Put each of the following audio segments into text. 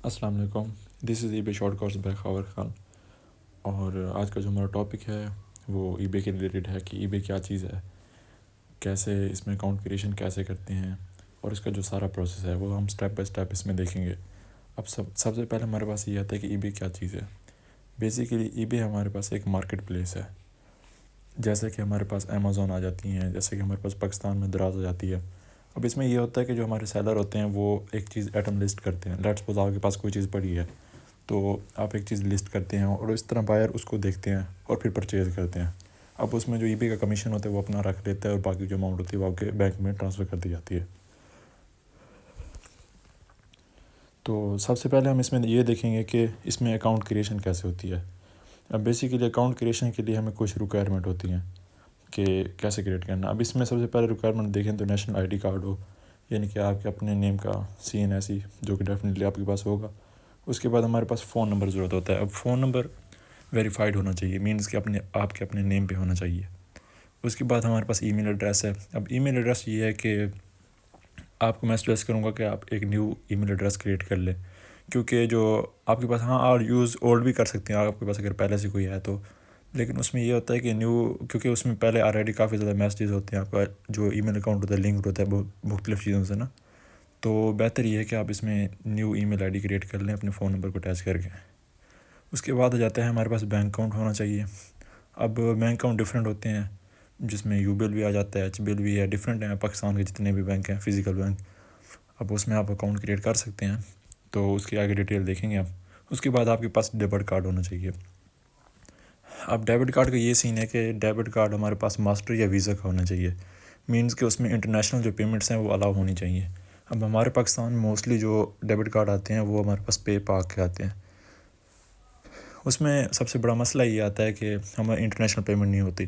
السلام علیکم. دس از ای بے short course by Khawar Khan. اور آج کا جو ہمارا ٹاپک ہے وہ ای بے کے ریلیٹڈ ہے کہ ای بے کیا چیز ہے, کیسے اس میں اکاؤنٹ کریشن کیسے کرتے ہیں, اور اس کا جو سارا پروسیس ہے وہ ہم اسٹیپ بائی اسٹیپ اس میں دیکھیں گے. اب سب سے پہلے ہمارے پاس یہ آتا ہے کہ ای بے کیا چیز ہے. بیسیکلی ای بے ہمارے پاس ایک مارکیٹ پلیس ہے. جیسے کہ ہمارے پاس امیزون آ جاتی ہیں, جیسے کہ ہمارے پاس پاکستان میں دراز آ جاتی ہے. اب اس میں یہ ہوتا ہے کہ جو ہمارے سیلر ہوتے ہیں وہ ایک چیز ایٹم لسٹ کرتے ہیں. لیٹس سپوز آپ کے پاس کوئی چیز پڑی ہے تو آپ ایک چیز لسٹ کرتے ہیں اور اس طرح بائر اس کو دیکھتے ہیں اور پھر پرچیز کرتے ہیں. اب اس میں جو ای بے کا کمیشن ہوتا ہے وہ اپنا رکھ لیتا ہے اور باقی جو اماؤنٹ ہوتی ہے وہ آپ کے بینک میں ٹرانسفر کر دی جاتی ہے. تو سب سے پہلے ہم اس میں یہ دیکھیں گے کہ اس میں اکاؤنٹ کریشن کیسے ہوتی ہے. اب بیسیکلی اکاؤنٹ کریشن کے لیے ہمیں کچھ ریکوائرمنٹ ہوتی ہیں کہ کیسے کریٹ کرنا. اب اس میں سب سے پہلے ریکوائرمنٹ دیکھیں تو نیشنل آئی ڈی کارڈ ہو, یعنی کہ آپ کے اپنے نیم کا CNSE جو کہ ڈیفینیٹلی آپ کے پاس ہوگا. اس کے بعد ہمارے پاس فون نمبر ضرورت ہوتا ہے. اب فون نمبر ویریفائڈ ہونا چاہیے, مینس کہ آپ کے اپنے نیم پہ ہونا چاہیے. اس کے بعد ہمارے پاس ای میل ایڈریس ہے. اب ای میل ایڈریس یہ ہے کہ آپ کو میں سجیسٹ کروں گا کہ آپ ایک نیو ای میل ایڈریس کریٹ کر لیں, کیونکہ جو آپ کے پاس اور یوز اولڈ بھی کر سکتے ہیں آپ کے پاس اگر پہلے سے کوئی ہے تو. لیکن اس میں یہ ہوتا ہے کہ نیو, کیونکہ اس میں پہلے آلریڈی کافی زیادہ میسیجز ہوتے ہیں, آپ کا جو ای میل اکاؤنٹ ہوتا ہے لنک ہوتا ہے بہت مختلف چیزوں سے نا. تو بہتر یہ ہے کہ آپ اس میں new email I D create کر لیں اپنے فون نمبر کو اٹیچ کر کے. اس کے بعد آ جاتا ہے ہمارے پاس بینک اکاؤنٹ ہونا چاہیے. اب بینک اکاؤنٹ ڈفرینٹ ہوتے ہیں, جس میں یو بل بھی آ جاتا ہے, ایچ بل بھی ہے, ڈفرینٹ ہیں پاکستان کے جتنے بھی بینک ہیں فزیکل بینک. اب اس میں آپ اکاؤنٹ کریٹ کر سکتے ہیں, تو اس کی آگے ڈیٹیل دیکھیں گے ہم. اس کے بعد آپ کے پاس ڈیبٹ کارڈ ہونا چاہیے. اب ڈیبٹ کارڈ کا یہ سین ہے کہ ڈیبٹ کارڈ ہمارے پاس ماسٹر یا ویزا کا ہونا چاہیے, مینس کہ اس میں انٹرنیشنل جو پیمنٹس ہیں وہ الاؤ ہونی چاہیے. اب ہمارے پاکستان میں موسٹلی جو ڈیبٹ کارڈ آتے ہیں وہ ہمارے پاس پے پاک کے آتے ہیں. اس میں سب سے بڑا مسئلہ یہ آتا ہے کہ ہمیں انٹرنیشنل پیمنٹ نہیں ہوتی,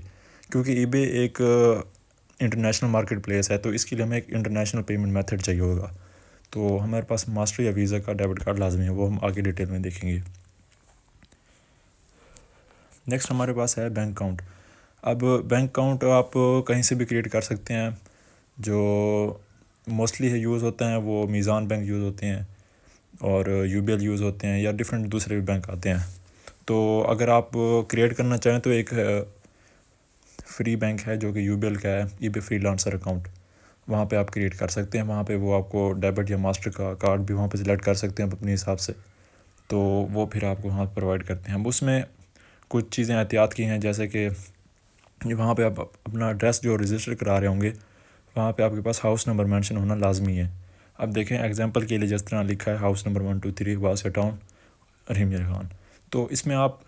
کیونکہ ای بے ایک انٹرنیشنل مارکیٹ پلیس ہے, تو اس کے لیے ہمیں ایک انٹرنیشنل پیمنٹ میتھڈ چاہیے ہوگا. تو ہمارے پاس ماسٹر یا ویزا کا ڈیبٹ کارڈ لازمی ہے, وہ ہم آگے ڈیٹیل میں دیکھیں گے. نیکسٹ ہمارے پاس ہے بینک اکاؤنٹ. اب بینک اکاؤنٹ آپ کہیں سے بھی کریٹ کر سکتے ہیں. جو موسٹلی یوز ہوتے ہیں وہ میزان بینک یوز ہوتے ہیں اور یو بی ایل یوز ہوتے ہیں, یا ڈفرینٹ دوسرے بھی بینک آتے ہیں. تو اگر آپ کریٹ کرنا چاہیں تو ایک فری بینک ہے جو کہ یو بی ایل کا ہے, ای بے فری لانسر اکاؤنٹ. وہاں پہ آپ کریٹ کر سکتے ہیں. وہاں پہ وہ آپ کو ڈیبٹ یا ماسٹر کا کارڈ بھی وہاں پہ سلیکٹ کر سکتے ہیں اپنے حساب سے, تو وہ پھر آپ کو وہاں پرووائڈ کرتے ہیں. اب اس میں کچھ چیزیں احتیاط کی ہیں, جیسے کہ وہاں پہ آپ اپنا ایڈریس جو رجسٹر کرا رہے ہوں گے وہاں پہ آپ کے پاس ہاؤس نمبر مینشن ہونا لازمی ہے. اب دیکھیں ایگزامپل کے لیے جس طرح لکھا ہے ہاؤس نمبر 123 واسع ٹاؤن رحیم خان, تو اس میں آپ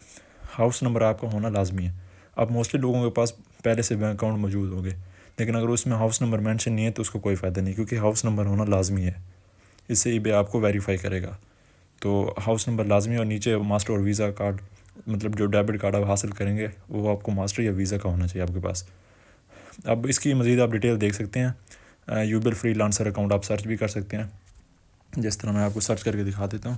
ہاؤس نمبر آپ کا ہونا لازمی ہے. اب موسٹلی لوگوں کے پاس پہلے سے بینک اکاؤنٹ موجود ہوں گے, لیکن اگر اس میں ہاؤس نمبر مینشن نہیں ہے تو اس کو کوئی فائدہ نہیں, کیونکہ ہاؤس نمبر ہونا لازمی ہے. اس سے ای بے آپ کو ویریفائی کرے گا. تو ہاؤس نمبر لازمی ہے, اور نیچے ماسٹر اور ویزا کارڈ, مطلب جو ڈیبٹ کارڈ آپ حاصل کریں گے وہ آپ کو ماسٹر یا ویزا کا ہونا چاہیے آپ کے پاس. اب اس کی مزید آپ ڈیٹیل دیکھ سکتے ہیں. U B L freelancer account آپ سرچ بھی کر سکتے ہیں, جس طرح میں آپ کو سرچ کر کے دکھا دیتا ہوں.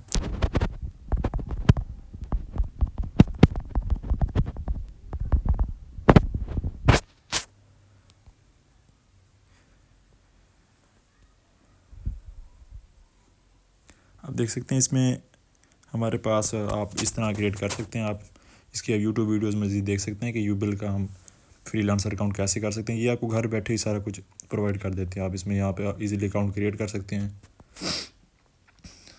آپ دیکھ سکتے ہیں اس میں ہمارے پاس آپ اس طرح کریٹ کر سکتے ہیں. آپ اس کی یوٹیوب ویڈیوز مزید دیکھ سکتے ہیں کہ یو بی ایل کا ہم فری لانسر اکاؤنٹ کیسے کر سکتے ہیں. یہ آپ کو گھر بیٹھے ہی سارا کچھ پرووائڈ کر دیتے ہیں. آپ اس میں یہاں پہ ایزیلی اکاؤنٹ کریٹ کر سکتے ہیں.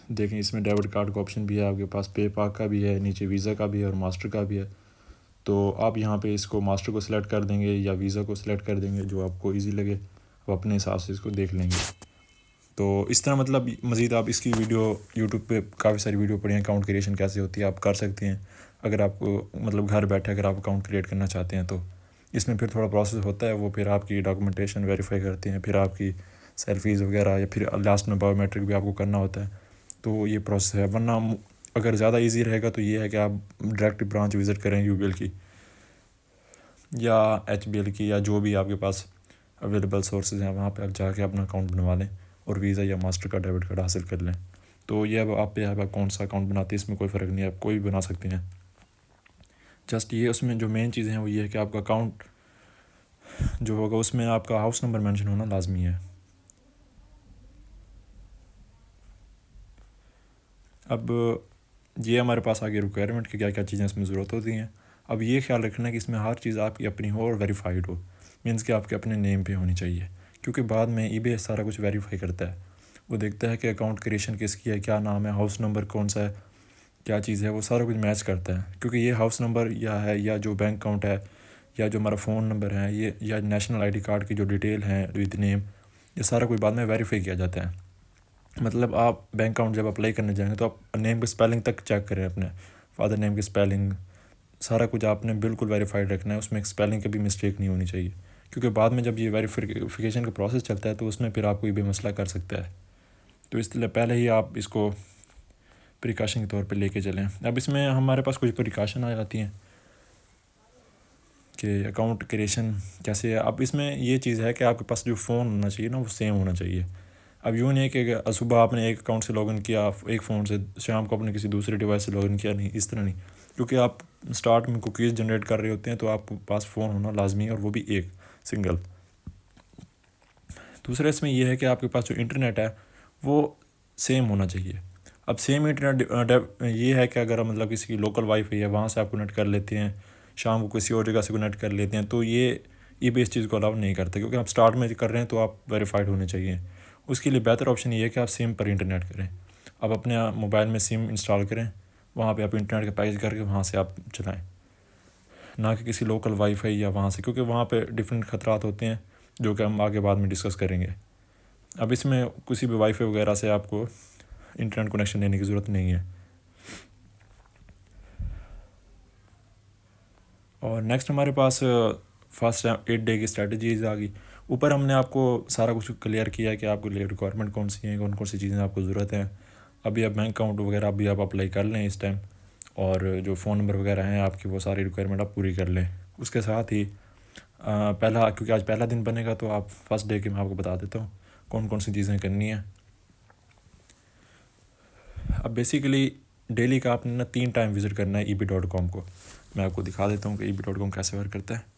دیکھیں اس میں ڈیبٹ کارڈ کا آپشن بھی ہے آپ کے پاس, پے پاک کا بھی ہے, نیچے ویزا کا بھی ہے اور ماسٹر کا بھی ہے. تو آپ یہاں پہ اس کو ماسٹر کو سلیکٹ کر دیں گے یا ویزا کو سلیکٹ کر دیں گے, جو آپ کو ایزی لگے وہ اپنے حساب سے اس کو دیکھ لیں گے. تو اس طرح مطلب مزید آپ اس کی ویڈیو یوٹیوب پہ کافی ساری ویڈیو پڑھی ہیں اکاؤنٹ کریشن کیسے ہوتی ہے, آپ کر سکتے ہیں. اگر آپ کو مطلب گھر بیٹھے اگر آپ اکاؤنٹ کریٹ کرنا چاہتے ہیں تو اس میں پھر تھوڑا پروسیس ہوتا ہے. وہ پھر آپ کی ڈاکومنٹیشن ویریفائی کرتے ہیں, پھر آپ کی سیلفیز وغیرہ, یا پھر لاسٹ میں بایو میٹرک بھی آپ کو کرنا ہوتا ہے. تو یہ پروسیس ہے. ورنہ اگر زیادہ ایزی رہے گا تو یہ ہے کہ آپ ڈائریکٹ برانچ وزٹ کریں یو بی ایل کی یا ایچ بی ایل کی, یا جو بھی آپ کے پاس اویلیبل سورسز ہیں وہاں پہ آپ جا کے اپنا اکاؤنٹ بنوا لیں اور ویزا یا ماسٹر کا ڈیبٹ کارڈ حاصل کر لیں. تو یہ اب آپ پہ ہے آپ کون سا اکاؤنٹ بناتے ہیں, اس میں کوئی فرق نہیں ہے, آپ کوئی بھی بنا سکتے ہیں. جسٹ یہ اس میں جو مین چیزیں ہیں وہ یہ ہے کہ آپ کا اکاؤنٹ جو ہوگا اس میں آپ کا ہاؤس نمبر مینشن ہونا لازمی ہے. اب یہ ہمارے پاس آگے ریکوائرمنٹ کی کیا کیا چیزیں اس میں ضرورت ہوتی ہیں. اب یہ خیال رکھنا ہے کہ اس میں ہر چیز آپ کی اپنی ہو اور ویریفائڈ ہو، مینس کہ آپ کے اپنے نیم پہ ہونی چاہیے، کیونکہ بعد میں ای بے سارا کچھ ویریفائی کرتا ہے. وہ دیکھتا ہے کہ اکاؤنٹ کریشن کس کی ہے، کیا نام ہے، ہاؤس نمبر کون سا ہے، کیا چیز ہے، وہ سارا کچھ میچ کرتا ہے. کیونکہ یہ ہاؤس نمبر یا جو بینک اکاؤنٹ ہے یا جو ہمارا فون نمبر ہے یہ یا نیشنل آئی ڈی کارڈ کی جو ڈیٹیل ہیں وتھ نیم، یہ سارا کچھ بعد میں ویریفائی کیا جاتا ہے. مطلب آپ بینک اکاؤنٹ جب اپلائی کرنے جائیں گے تو آپ نیم کے اسپیلنگ تک چیک کریں، اپنے فادر نیم کی اسپیلنگ سارا کچھ آپ نے بالکل ویریفائڈ رکھنا ہے، اس میں اسپیلنگ کی بھی مسٹیک نہیں ہونی چاہیے. کیونکہ بعد میں جب یہ ویریفیکیشن کا پروسیس چلتا ہے تو اس میں پھر آپ کوئی بھی مسئلہ کر سکتا ہے. تو اس لیے پہلے ہی آپ اس کو پریکاشن کے طور پہ لے کے چلیں. اب اس میں ہمارے پاس کچھ پریکاشن آ جاتی ہیں کہ اکاؤنٹ کریشن کیسے ہے. اب اس میں یہ چیز ہے کہ آپ کے پاس جو فون ہونا چاہیے نا وہ سیم ہونا چاہیے. اب یوں نہیں ہے کہ صبح آپ نے ایک اکاؤنٹ سے لاگ ان کیا ایک فون سے، شام کو اپنے کسی دوسرے ڈیوائس سے لاگ ان کیا، نہیں، اس طرح نہیں. کیونکہ آپ اسٹارٹ میں کوکیز جنریٹ کر رہے ہوتے ہیں تو آپ کے پاس فون ہونا لازمی ہے، اور وہ بھی ایک سنگل. دوسرا اس میں یہ ہے کہ آپ کے پاس جو انٹرنیٹ ہے وہ سیم ہونا چاہیے. اب سیم انٹرنیٹ یہ ہے کہ اگر مطلب کسی کی لوکل وائی فائی ہے وہاں سے آپ کنیکٹ کر لیتے ہیں، شام کو کسی اور جگہ سے کنیکٹ کر لیتے ہیں، تو یہ بے اس چیز کو الاؤ نہیں کرتا. کیونکہ آپ اسٹارٹ میں کر رہے ہیں تو آپ ویریفائڈ ہونے چاہیے. اس کے لیے بہتر آپشن یہ ہے کہ آپ سم پر انٹرنیٹ کریں. آپ اپنے موبائل میں سم انسٹال کریں، وہاں پہ آپ انٹرنیٹ کا پیکج کر کے وہاں سے آپ چلائیں، نہ کہ کسی لوکل وائی فائی یا وہاں سے، کیونکہ وہاں پہ ڈفرینٹ خطرات ہوتے ہیں جو کہ ہم آگے بعد میں ڈسکس کریں گے. اب اس میں کسی بھی وائی فائی وغیرہ سے آپ کو انٹرنیٹ کنیکشن لینے کی ضرورت نہیں ہے. اور نیکسٹ ہمارے پاس فاسٹ 8 ڈے کی اسٹریٹجیز آ گئی. اوپر ہم نے آپ کو سارا کچھ کلیئر کیا ہے کہ آپ کو ریکوائرمنٹ کون سی ہیں، کون کون سی چیزیں آپ کو ضرورت ہیں. ابھی آپ بینک اکاؤنٹ وغیرہ ابھی آپ اپلائی کر لیں اس ٹائم، اور جو فون نمبر وغیرہ ہیں آپ کی وہ ساری ریکوائرمنٹ آپ پوری کر لیں. اس کے ساتھ ہی کیونکہ آج پہلا دن بنے گا تو آپ فرسٹ ڈے کے میں آپ کو بتا دیتا ہوں کون کون سی چیزیں کرنی ہیں. اب بیسیکلی ڈیلی کا آپ نے 3 ٹائم وزٹ کرنا ہے eb.com کو. میں آپ کو دکھا دیتا ہوں کہ eb.com کیسے ورک کرتا ہے.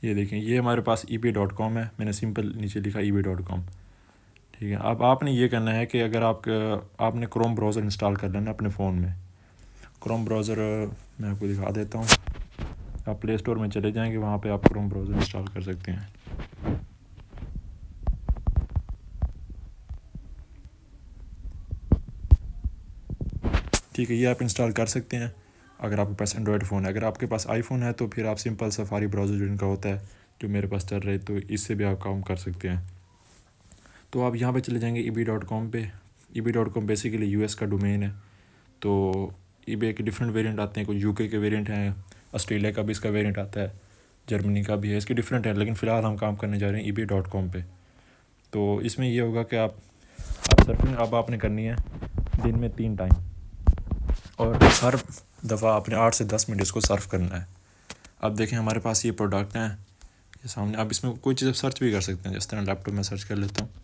یہ دیکھیں، یہ ہمارے پاس eb.com ہے، میں نے سمپل نیچے لکھا eb.com. ٹھیک ہے. اب آپ نے یہ کرنا ہے کہ اگر آپ نے کروم براؤزر انسٹال کر لینا اپنے فون میں. کروم براؤزر میں آپ کو دکھا دیتا ہوں. آپ پلے اسٹور میں چلے جائیں گے، وہاں پہ آپ کروم براؤزر انسٹال کر سکتے ہیں. ٹھیک ہے، یہ آپ انسٹال کر سکتے ہیں اگر آپ کے پاس اینڈرائڈ فون ہے. اگر آپ کے پاس آئی فون ہے تو پھر آپ سمپل سفاری براؤزر جو ان کا ہوتا ہے جو میرے پاس چل رہا ہے تو اس سے بھی آپ کام کر سکتے ہیں. تو آپ یہاں پہ چلے جائیں گے eb.com پہ. eb.com بیسیکلی یو ایس کا ڈومین ہے. تو ای بے کے ڈفرینٹ ویریئنٹ آتے ہیں، کچھ یو کے ویریئنٹ ہیں، آسٹریلیا کا بھی اس کا ویریئنٹ آتا ہے، جرمنی کا بھی ہے، اس کے ڈفرینٹ ہیں. لیکن فی الحال ہم کام کرنے جا رہے ہیں eb.com پہ. تو اس میں یہ ہوگا کہ آپ سرفنگ آپ نے کرنی ہے دن میں 3 ٹائم، اور ہر دفعہ آپ نے 8 سے 10 منٹ اس کو سرف کرنا ہے. اب دیکھیں ہمارے پاس یہ پروڈکٹ ہیں یہ سامنے. اب اس میں کوئی چیز سرچ بھی کر سکتے ہیں، جس طرح لیپ ٹاپ میں سرچ کر لیتا ہوں.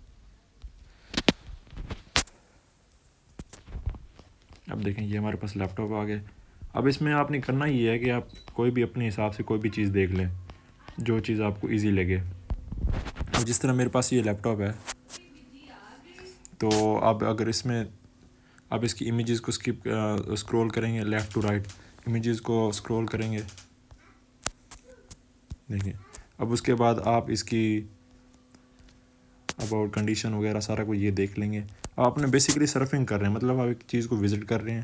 اب دیکھیں یہ ہمارے پاس لیپ ٹاپ آ گئے. اب اس میں آپ نے کرنا یہ ہے کہ آپ کوئی بھی اپنے حساب سے کوئی بھی چیز دیکھ لیں جو چیز آپ کو ایزی لگے. اب جس طرح میرے پاس یہ لیپ ٹاپ ہے تو اب اگر اس میں آپ اس کی امیجز کو اسکرول کریں گے لیفٹ ٹو رائٹ، امیجز کو اسکرول کریں گے، دیکھیں. اب اس کے بعد آپ اس کی اباؤٹ کنڈیشن وغیرہ سارا کچھ یہ دیکھ لیں گے. آپ نے بیسیکلی سرفنگ کر رہے ہیں، مطلب آپ ایک چیز کو وزٹ کر رہے ہیں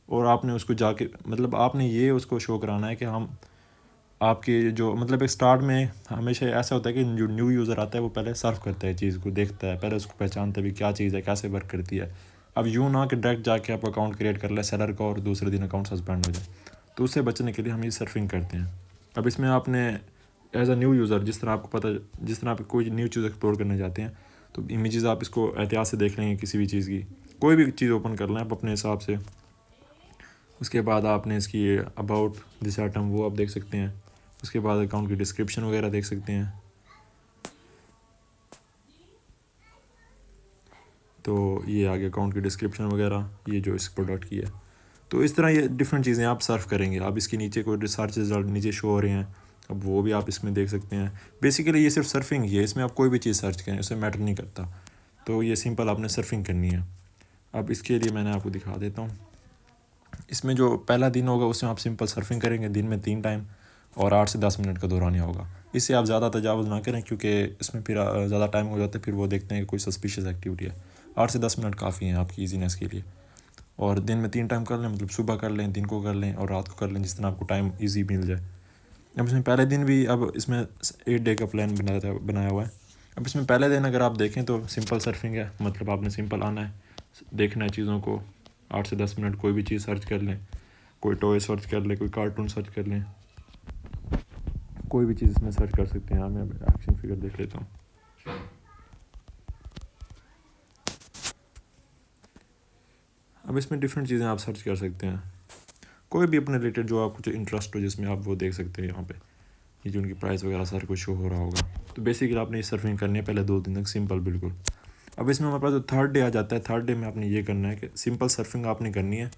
اور آپ نے اس کو جا کے مطلب آپ نے یہ اس کو شو کرانا ہے کہ ہم آپ کے جو مطلب ایک اسٹارٹ میں ہمیشہ ایسا ہوتا ہے کہ جو نیو یوزر آتا ہے وہ پہلے سرف کرتا ہے، چیز کو دیکھتا ہے، پہلے اس کو پہچانتا ہے بھی کیا چیز ہے، کیسے ورک کرتی ہے. اب یوں نہ کہ ڈائریکٹ جا کے آپ اکاؤنٹ کریٹ کر لیں سیلر کا اور دوسرے دن اکاؤنٹ سسپینڈ ہو جائے. تو اس سے بچنے کے لیے ہم یہ سرفنگ کرتے ہیں. اب اس میں آپ نے ایز اے نیو یوزر جس طرح آپ کو جس طرح آپ کوئی نیو چیز ایکسپلور کرنے جاتے ہیں تو امیجز آپ اس کو احتیاط سے دیکھ لیں گے. کسی بھی چیز کی کوئی بھی چیز اوپن کر لیں آپ اپنے حساب سے. اس کے بعد آپ نے اس کی اباؤٹ دس آئٹم وہ آپ دیکھ سکتے ہیں. اس کے بعد اکاؤنٹ کی ڈسکرپشن وغیرہ دیکھ سکتے ہیں. تو یہ آگے اکاؤنٹ کی ڈسکرپشن وغیرہ یہ جو اس پروڈکٹ کی ہے. تو اس طرح یہ ڈفرینٹ چیزیں آپ سرف کریں گے. آپ اس کے نیچے کوئی ریسرچ رزلٹ نیچے شو ہو رہے ہیں اب وہ بھی آپ اس میں دیکھ سکتے ہیں. بیسیکلی یہ صرف سرفنگ ہی ہے, اس میں آپ کوئی بھی چیز سرچ کریں, اسے میٹر نہیں کرتا. تو یہ سمپل آپ نے سرفنگ کرنی ہے. اب اس کے لیے میں نے آپ کو دکھا دیتا ہوں. اس میں جو پہلا دن ہوگا اس میں آپ سمپل سرفنگ کریں گے دن میں 3 ٹائم, اور 8 سے 10 منٹ کا دورانیہ ہوگا. اس سے آپ زیادہ تجاوز نہ کریں, کیونکہ اس میں پھر زیادہ ٹائم ہو جاتا ہے, پھر وہ دیکھتے ہیں کہ کوئی سسپیشیس ایکٹیویٹی ہے. 8 سے 10 منٹ کافی ہیں آپ کی ایزینس کے لیے. اور دن میں 3 ٹائم کر لیں, مطلب صبح کر لیں, دن کو کر لیں اور رات کو کر لیں, جس طرح آپ کو ٹائم ایزی مل جائے. اب اس میں پہلے دن بھی, اب اس میں 8 ڈے کا پلان بنایا ہوا ہے. اب اس میں پہلے دن اگر آپ دیکھیں تو سمپل سرفنگ ہے, مطلب آپ نے سمپل آنا ہے, دیکھنا ہے چیزوں کو, 8 سے 10 منٹ کوئی بھی چیز سرچ کر لیں, کوئی ٹوئے سرچ کر لیں, کوئی کارٹون سرچ کر لیں, کوئی بھی چیز اس میں سرچ کر سکتے ہیں. میں ایکشن فگر دیکھ لیتا ہوں. اب اس میں ڈفرینٹ چیزیں آپ سرچ کر سکتے ہیں, کوئی بھی اپنے ریلیٹڈ جو آپ کو جو انٹرسٹ ہو جس میں آپ وہ دیکھ سکتے ہیں. یہاں پہ یہ جو ان کی پرائز وغیرہ سارے کچھ شو ہو رہا ہوگا. تو بیسیکلی آپ نے یہ سرفنگ کرنی ہے پہلے 2 دن تک سمپل بالکل. اب اس میں ہمارے پاس جو 3rd ڈے آ جاتا ہے, 3rd ڈے میں آپ نے یہ کرنا ہے کہ سمپل سرفنگ آپ نے کرنی ہے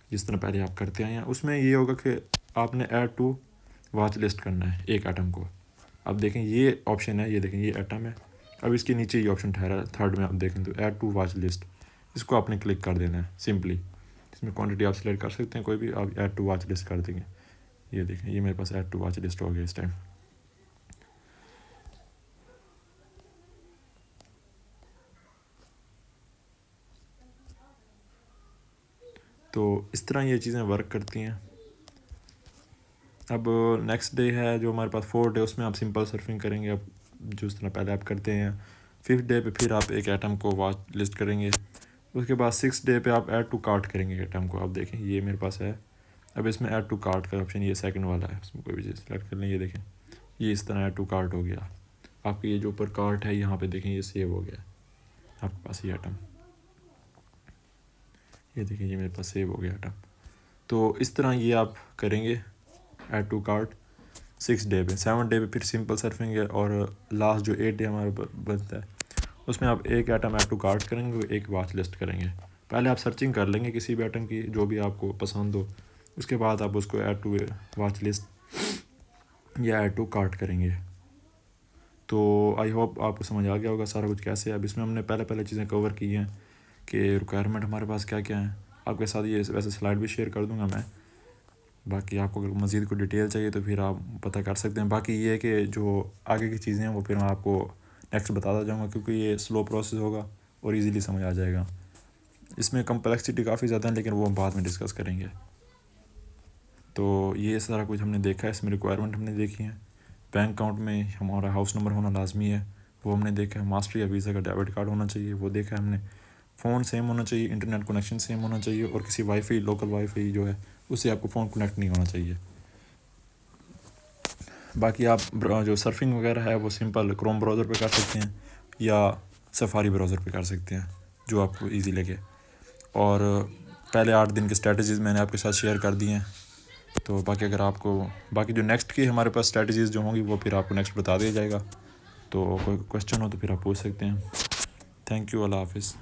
جس طرح پہلے آپ کرتے آئے ہیں. اس میں یہ ہوگا کہ آپ نے ایڈ ٹو واچ لسٹ کرنا ہے ایک ایٹم کو. اب دیکھیں یہ آپشن ہے, یہ دیکھیں یہ ایٹم ہے. اب اس کے نیچے یہ آپشن ٹھہرا ہے 3rd میں, آپ دیکھیں تو ایڈ ٹو واچ لسٹ, اس کو آپ نے کلک کر دینا ہے سمپلی. اس میں کوانٹٹی آپ سلیکٹ کر سکتے ہیں کوئی بھی, آپ ایڈ ٹو واچ لسٹ کر دیں گے. یہ دیکھیں یہ میرے پاس ایڈ ٹو واچ لسٹ ہو گیا اس ٹائم. تو اس طرح یہ چیزیں ورک کرتی ہیں. اب نیکسٹ ڈے ہے جو ہمارے پاس 4th ڈے, اس میں آپ سمپل سرفنگ کریں گے. اب جو اس طرح پہلے آپ کرتے ہیں 5th ڈے پہ پھر آپ ایک ایٹم کو واچ لسٹ کریں گے. اس کے بعد 6th ڈے پہ آپ ایڈ ٹو کارٹ کریں گے ایٹم کو. آپ دیکھیں یہ میرے پاس ہے. اب اس میں ایڈ ٹو کارٹ کا آپشن, یہ 2nd والا ہے, اس میں کوئی بھی چیز سلیکٹ کر لیں. یہ دیکھیں یہ اس طرح ایڈ ٹو کارٹ ہو گیا. آپ کے یہ جو اوپر کارٹ ہے یہاں پہ دیکھیں یہ سیو ہو گیا آپ کے پاس یہ ایٹم. یہ دیکھیں یہ میرے پاس سیو ہو گیا ایٹم. تو اس طرح یہ آپ کریں گے ایڈ ٹو کارٹ 6 ڈے پہ. 7 ڈے پہ پھر سمپل سرفنگ ہے, اور لاسٹ جو 8 ڈے ہمارا بنتا ہے اس میں آپ ایک ایٹم ایڈ ٹو کارٹ کریں گے, ایک واچ لسٹ کریں گے. پہلے آپ سرچنگ کر لیں گے کسی بھی ایٹم کی جو بھی آپ کو پسند ہو, اس کے بعد آپ اس کو ایڈ ٹو واچ لسٹ یا ایڈ ٹو کارٹ کریں گے. تو آئی ہوپ آپ کو سمجھ آ گیا ہوگا سارا کچھ کیسے ہے. اب اس میں ہم نے پہلے چیزیں کور کی ہیں کہ ریکوائرمنٹ ہمارے پاس کیا کیا ہیں. آپ کے ساتھ یہ ویسے سلائڈ بھی شیئر کر دوں گا میں. باقی آپ کو اگر مزید کوئی ڈیٹیل چاہیے تو پھر آپ پتہ کر سکتے ہیں. باقی یہ ہے کہ جو آگے کی چیزیں ہیں وہ پھر میں آپ کو نیکسٹ بتاتا جاؤں گا, کیونکہ یہ سلو پروسیس ہوگا اور ایزیلی سمجھ آ جائے گا. اس میں کمپلیکسٹی کافی زیادہ ہے, لیکن وہ ہم بعد میں ڈسکس کریں گے. تو یہ سارا کچھ ہم نے دیکھا ہے, اس میں ریکوائرمنٹ ہم نے دیکھی ہیں. بینک اکاؤنٹ میں ہمارا ہاؤس نمبر ہونا لازمی ہے, وہ ہم نے دیکھا ہے. ماسٹر یا ویزا کا ڈیبٹ کارڈ ہونا چاہیے, وہ دیکھا ہے ہم نے. فون سیم ہونا چاہیے, انٹرنیٹ کنیکشن سیم ہونا چاہیے, اور کسی wi fi local wi fi جو ہے اس سے آپ کو فون کنیکٹ نہیں ہونا چاہیے. باقی آپ جو سرفنگ وغیرہ ہے وہ سمپل کروم براؤزر پہ کر سکتے ہیں یا سفاری براؤزر پہ کر سکتے ہیں, جو آپ کو ایزی لگے. اور پہلے 8 دن کی اسٹریٹجیز میں نے آپ کے ساتھ شیئر کر دی ہیں. تو باقی اگر آپ کو باقی جو نیکسٹ کی ہمارے پاس اسٹریٹجیز جو ہوں گی وہ پھر آپ کو نیکسٹ بتا دیا جائے گا. تو کوئی کویسچن ہو تو پھر آپ پوچھ سکتے ہیں. تھینک یو, اللہ حافظ.